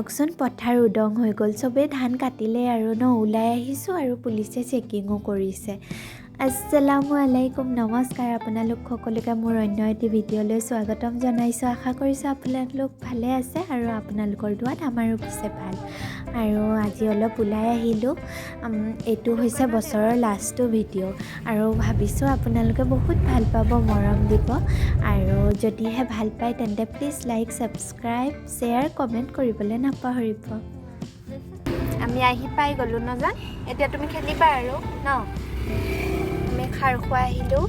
চাওকচোন পথাৰ উদং হৈ গ'ল চবেই ধান কাটিলে আৰু ওলাই আহিছোঁ আৰু পুলিচে চেকিঙো কৰিছে আসসালামু আলাইকুম নমস্কাৰ আপোনালোক সকলোকে মোৰ অন্য এটি ভিডিঅ'লৈ স্বাগতম জনাইছোঁ আশা কৰিছোঁ আপোনালোক ভালে আছে আৰু আপোনালোকৰ দুৱাত আমাৰো পিছে ভাল আৰু আজি অলপ ওলাই আহিলোঁ এইটো হৈছে বছৰৰ লাষ্টটো ভিডিঅ' আৰু ভাবিছোঁ আপোনালোকে বহুত ভাল পাব মৰম দিব আৰু যদিহে ভাল পায় তেন্তে please like subscribe share comment কৰিবলৈ নাপাহৰিব আমি আহি পাই গ'লোঁ নজান এতিয়া তুমি খেলিবা আৰু ন আমি খাৰ খোৱা আহিলোঁ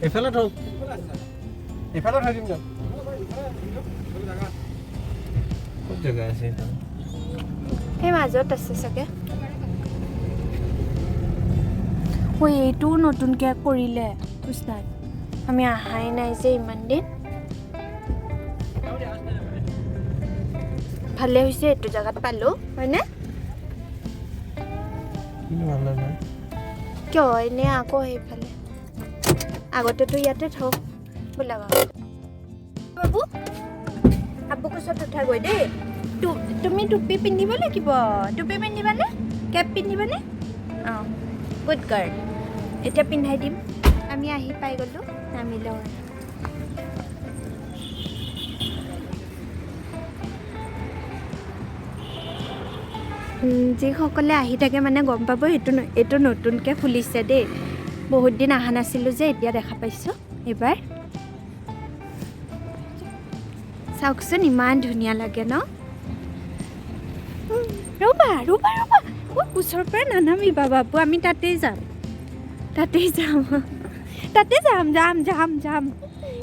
এফালে থওঁ এফালে থৈ দিম যাম ক'ত জেগা আছে এটা সেই মাজত আছে চাগে ঐ এইটোও নতুনকৈ কৰিলে উস্তাদ আমি আহাই নাই যে ইমান দিন ভালে হৈছে এইটো জেগাত পালোঁ হয়নে কিয় এনে আকৌ সেইফালে আগতেতো ইয়াতে থওঁ বোলা বাবু আব্বুক ওচৰত উঠাগৈ দেই তুমি টুপি পিন্ধিব লাগিব টুপি পিন্ধিবানে কেপ পিন্ধিবানে অঁ গুড গাৰ্ল এতিয়া পিন্ধাই দিম আমি আহি পাই গ'লোঁ নামি লওঁ যিসকলে আহি থাকে মানে গম পাব এইটো নতুনকৈ খুলিছে দেই বহুত দিন অহা নাছিলোঁ যে এতিয়া দেখা পাইছোঁ এইবাৰ চাওকচোন ইমান ধুনীয়া লাগে ন ৰ'বা ৰ'বা ৰ'বা ওচৰৰ পৰা নানামিবা বাবু আমি তাতেই যাম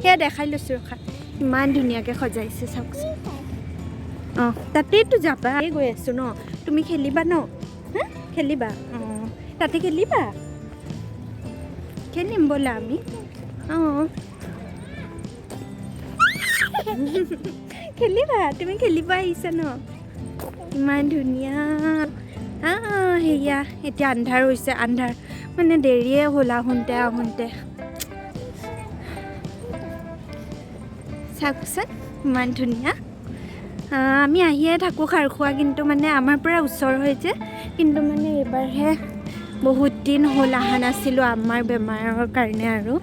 সেয়া দেখাই লৈছোঁ ৰখা ইমান ধুনীয়াকৈ সজাইছে চাওকচোন অঁ তাতেইতো যাবা গৈ আছোঁ ন তুমি খেলিবা ন খেলিবা অঁ তাতে খেলিবা খেলিম ব'লা আমি অঁ খেলিবা তুমি খেলিব আহিছা ন ইমান ধুনীয়া সেয়া এতিয়া আন্ধাৰ হৈছে আন্ধাৰ মানে দেৰিয়ে হ'ল আহোঁতে চাওকচোন ইমান ধুনীয়া আমি আহিয়ে থাকোঁ খাৰ খোৱা কিন্তু মানে আমাৰ পৰা ওচৰ হৈ যে কিন্তু মানে এইবাৰহে বহুত দিন হ'ল অহা নাছিলোঁ আমাৰ বেমাৰৰ কাৰণে আৰু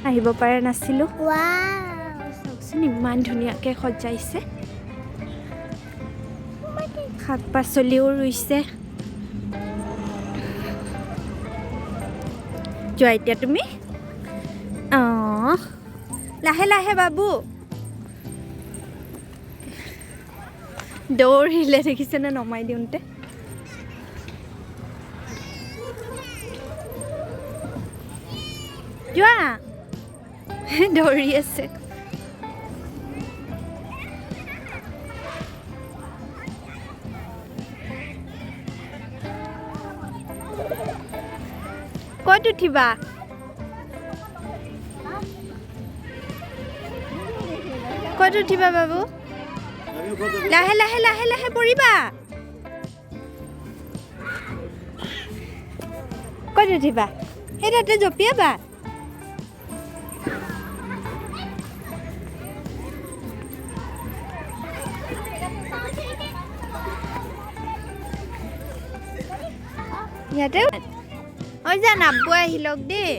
আহিব পৰা নাছিলোঁ চাওকচোন ইমান ধুনীয়াকৈ সজাইছে শাক পাচলিও ৰুইছে যোৱা এতিয়া তুমি অঁ লাহে লাহে বাবু দৌৰিলে দেখিছেনে নমাই দিওঁতে যোৱা দৌৰি আছে ক'ত উঠিবা ক'ত উঠিবা বাবু লাহে লাহে লাহে লাহে পৰিবা ক'ত উঠিবা সেই তাতে জঁপিয়াবা ইয়াতে ঐ জান আব্বু আহিলক দেই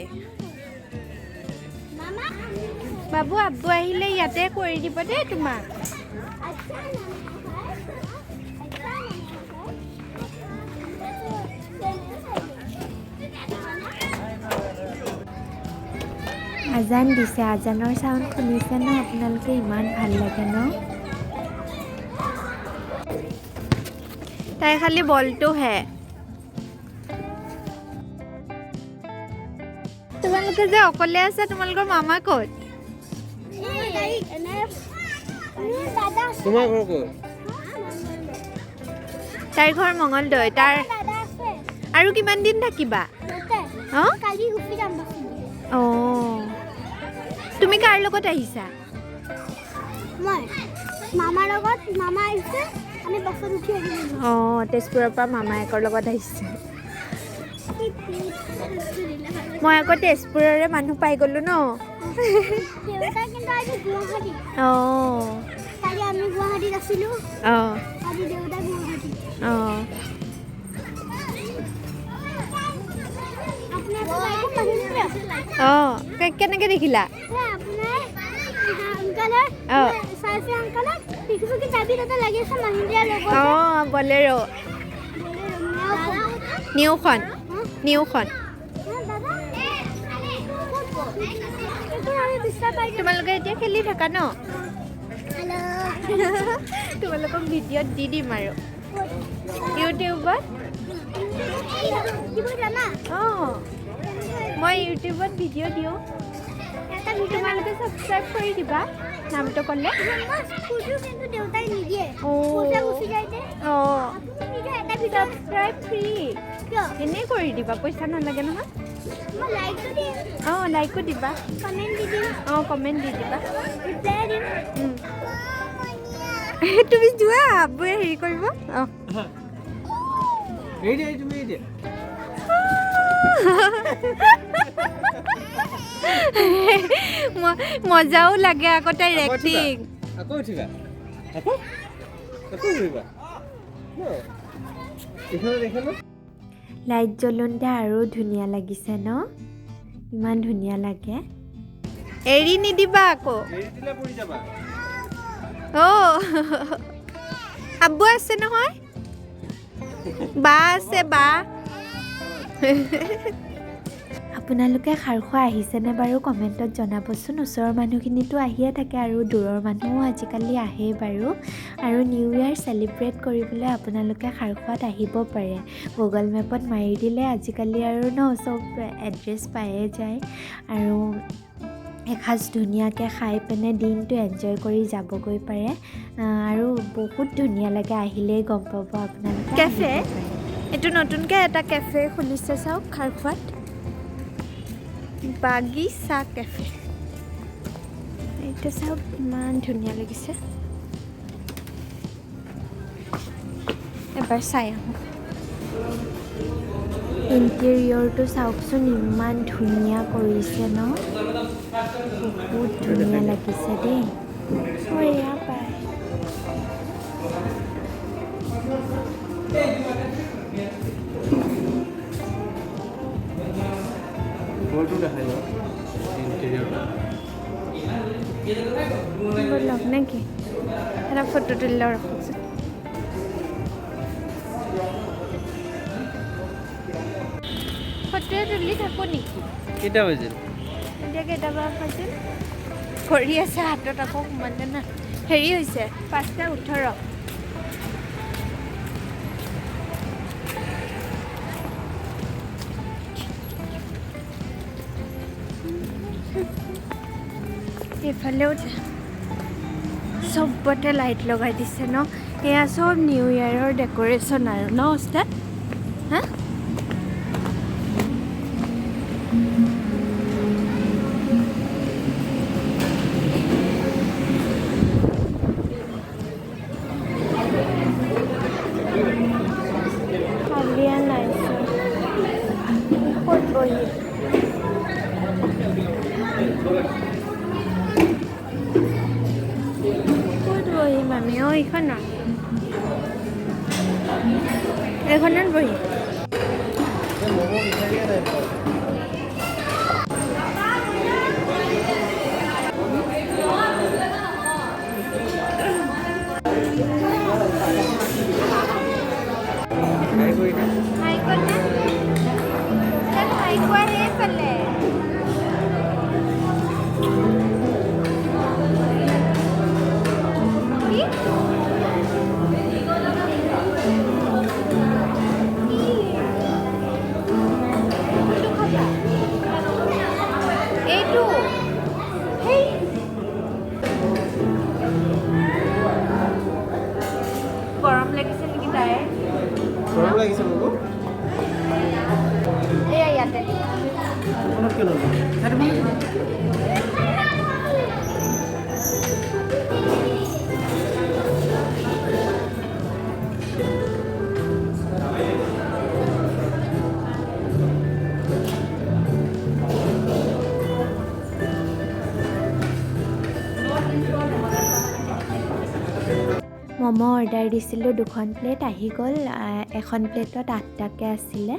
বাবু আব্বু আহিলে ইয়াতে কৰি দিব দেই তোমাক আজান দিছে আজানৰ চাউণ্ড শুনিছে ন আপোনালোকে ইমান ভাল লাগে ন তাই খালি বলটোহে তোমালোকে যে অকলে আছে তোমালোকৰ মামা ক'ত তোমাৰ ঘৰ ক'ত তাইৰ ঘৰ মঙলদৈ তাৰ আৰু কিমান দিন থাকিবা অঁ তুমি কাৰ লগত আহিছা মই মামাৰ লগত মামা আহিছে আমি বাছত উঠি আহিলোঁ অঁ তেজপুৰৰ পৰা মামায়েকৰ লগত আহিছে মই আকৌ তেজপুৰৰে মানুহ পাই গ'লোঁ ন দেউতা কিন্তু আজি গুৱাহাটী অঁ কালি আমি গুৱাহাটীত আছিলোঁ অঁ আজি দেউতা গুৱাহাটী অঁ আপোনাৰ লাইক মাহিন্দ্ৰা অঁ কেনেকৈ দেখিলা আপোনাৰ আংকালৰ অঁ চাইছে আংকালৰ দেখিছোঁ কি চাবি তাতে লাগি আছে মাহিন্দ্ৰা লগত অঁ বলেৰো নিউখন দাদা এইটো আমি বিশ্বাস পাইছোঁ তোমালোকে এতিয়া খেলি থাকা ন হেল্ল' তোমালোকক ভিডিঅ'ত দি দিম আৰু ইউটিউবত দিব জানা অঁ মই ইউটিউবত ভিডিঅ' দিওঁ এটা ভিডিঅ' তোমালোকে ছাবস্ক্ৰাইব কৰি দিবা নামটো ক'লে কিন্তু দেউতাই নিদিয়ে অঁ পইচা গুচি যায় যে অঁ আপুনি নিজে এটা ভিডিঅ' ছাবস্ক্ৰাইব ফ্ৰী কিয় এনেই কৰি দিবা পইচা নালাগে নহয় মই লাইকটো দিম অঁ লাইকো দিবা কমেণ্ট দি দিম অঁ কমেণ্ট দি দিবা ৰিপ্লাই দিম তুমি যোৱা আবুৱে হেৰি কৰিব অঁ এই দিয়া তুমি এই দিয়া মজাও লাগে আকৌ তাইৰ এক্টিং আকৌ উঠিবা আকৌ উঠিবা দেখিলোঁ লাইট জ্বলোতে আৰু ধুনীয়া লাগিছে ন ইমান ধুনীয়া লাগে এৰি নিদিবা আকৌ এৰি দিলে পৰি যাবা অঁ আব্বু আছে নহয় বা আছে বা আপোনালোকে খাৰ খোৱা আহিছেনে বাৰু কমেণ্টত জনাবচোন ওচৰৰ মানুহখিনিতো আহিয়ে থাকে আৰু দূৰৰ মানুহো আজিকালি আহেই বাৰু আৰু নিউ ইয়েৰ চেলিব্ৰেট কৰিবলৈ আপোনালোকে খাৰ খোৱাত আহিব পাৰে গুগল মেপত মাৰি দিলে আজিকালি আৰু ন চব এড্ৰেছ পায়ে যায় আৰু এসাঁজ ধুনীয়াকৈ খাই পিনে দিনটো এনজয় কৰি যাবগৈ পাৰে আৰু বহুত ধুনীয়া লাগে আহিলেই গম পাব আপোনালোকে কেফে এইটো নতুনকৈ এটা কেফে খুলিছে চাওক খাৰ খোৱাত বাগিচা কেফে এইটো চাওক ইমান ধুনীয়া লাগিছে এবাৰ চাই আহোঁ ইণ্টেৰিয়ৰটো চাওকচোন ইমান ধুনীয়া কৰিছে ন বহুত ধুনীয়া লাগিছে দেই এয়া পায় ঘৰটো দেখাই লওক ইণ্টেৰিয়ৰটো লওক নেকি এটা ফটো তুলি লওঁ ৰখকচোন ফটোৱে তুলি থাকোঁ নেকি কেইটা বাজিল এতিয়া কেইটাবা বাজিল কৰি আছে হাতত আকৌ সোমালে না হেৰি হৈছে 5:18 এইফালেও চবতে লাইট লগাই দিছে ন এয়া চব নিউ ইয়েৰৰ ডেক'ৰেশ্যন আৰু ন ওস্তাদ হা কালিয়া নাইছে ক'ত বহি আমি অঁ এইখন এইখনত বহি গৰম লাগিছে নেকি তাই গৰম লাগিছে মোকো এয়া ইয়াতে অলপ কিয় ল'লো ম'ম' অৰ্ডাৰ দিছিলোঁ 2খন প্লেট আহি গ'ল এখন প্লেটত 8টাকৈ আছিলে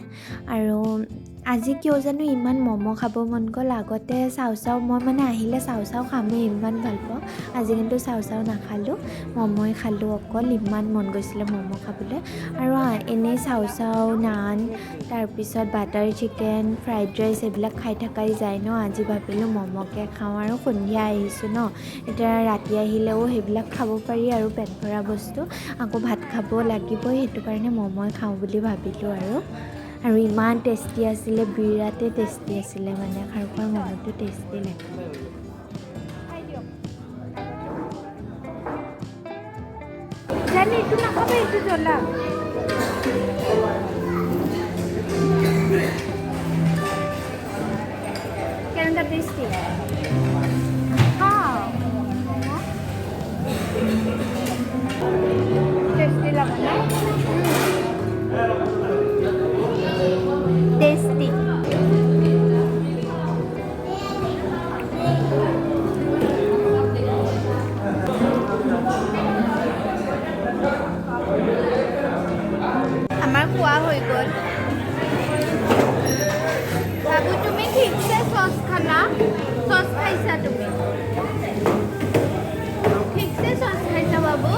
আৰু আজি কিয় জানো ইমান ম'ম' খাব মন গ'ল আগতে চাও মই মানে আহিলে চাও খামেই ইমান ভাল পাওঁ আজি কিন্তু চাও নাখালোঁ ম'ম'ই খালোঁ অকল ইমান মন গৈছিলে ম'ম' খাবলৈ আৰু এনেই চাও নান তাৰপিছত বাটাৰ চিকেন ফ্ৰাইড ৰাইচ এইবিলাক খাই থকাই যায় ন আজি ভাবিলোঁ ম'ম'কে খাওঁ আৰু সন্ধিয়া আহিছোঁ ন এতিয়া ৰাতি আহিলেও সেইবিলাক খাব পাৰি আৰু পেট ভৰা বস্তু আকৌ ভাত খাব লাগিবই সেইটো কাৰণে ম'ম'ই খাওঁ বুলি ভাবিলোঁ আৰু ইমান টেষ্টি আছিলে বিৰাটেই টেষ্টি আছিলে মানে খাৰখোৱাৰ ম'ম'টো টেষ্টি লাগে জানি এইটো নাখাবা এইটো জ্বলা কেনেকুৱা টেষ্টি টেষ্টি লাগে ন টেষ্টি আমাৰ খোৱা হৈ গ'ল বাবু তুমি ঠিকছে চচ খালা চচ খাইছা তুমি ঠিকছে চচ খাইছা বাবু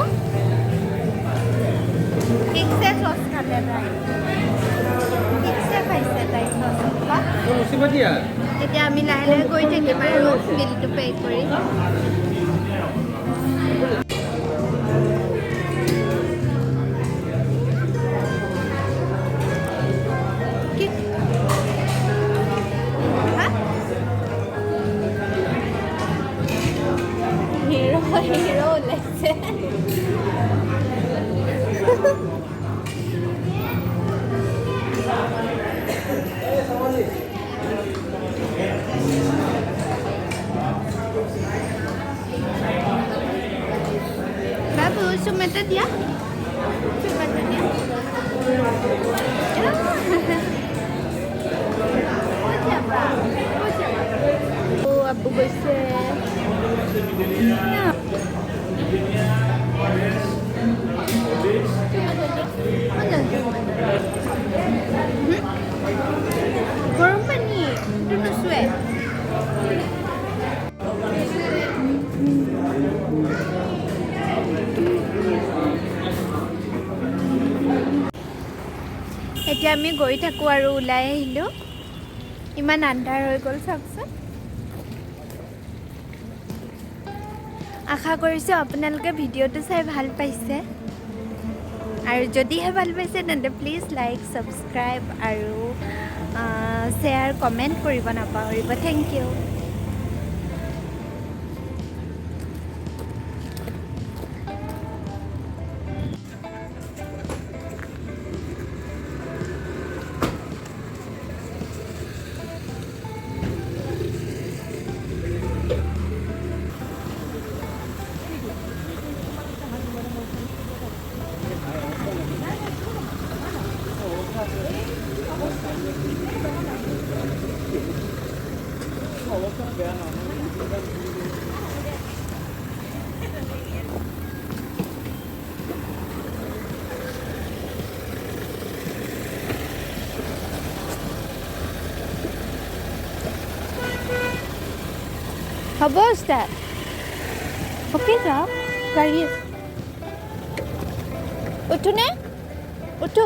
ঠিকছে চচ খালে তাই ঠিকছে খাইছে তাই চচ এতিয়া আমি লাহে লাহে গৈ থাকিম আৰু বিলটো পে' কৰি হিৰো ওলাইছে বাবু চুমেটা দিয়া আবু গৈছে গৰম পানী এইটো নুচুৱে এতিয়া আমি গৈ থাকোঁ আৰু ওলাই আহিলোঁ ইমান আন্ধাৰ হৈ গ'ল চাওকচোন আশা কৰিছোঁ আপোনালোকে ভিডিঅ'টো চাই ভাল পাইছে আৰু যদিহে ভাল পাইছে তেন্তে প্লিজ লাইক ছাবস্ক্ৰাইব আৰু শ্বেয়াৰ কমেণ্ট কৰিব নাপাহৰিব থেংক ইউ হ'ব ষ্টাৰ্ট অ'কে যাওক গাড়ী আছে উঠোনে উঠো